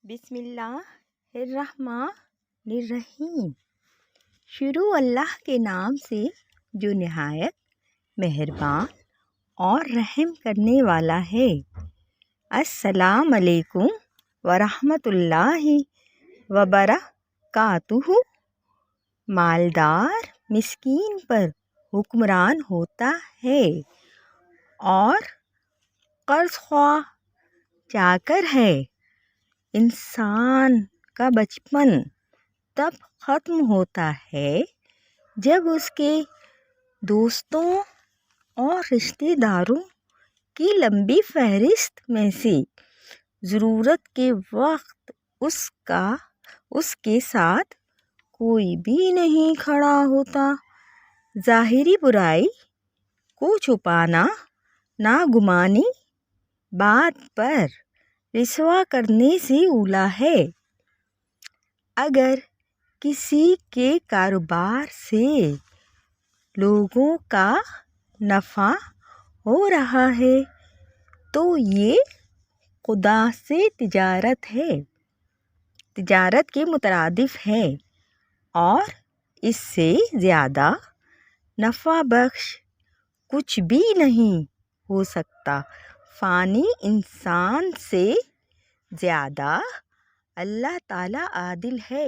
بسم اللہ الرحمن الرحیم۔ شروع اللہ کے نام سے جو نہایت مہربان اور رحم کرنے والا ہے۔ السلام علیکم ورحمۃ اللہ وبرکاتہ۔ مالدار مسکین پر حکمران ہوتا ہے اور قرض خواہ چاکر ہے۔ انسان کا بچپن تب ختم ہوتا ہے جب اس کے دوستوں اور رشتہ داروں کی لمبی فہرست میں سے ضرورت کے وقت اس کے ساتھ کوئی بھی نہیں کھڑا ہوتا۔ ظاہری برائی کو چھپانا ناگمانی بات پر رسوا کرنے سے اولی ہے۔ اگر کسی کے کاروبار سے لوگوں کا نفع ہو رہا ہے تو یہ خدا سے تجارت کے مترادف ہے اور اس سے زیادہ نفع بخش کچھ بھی نہیں ہو سکتا۔ فانی انسان سے زیادہ اللہ تعالیٰ عادل ہے۔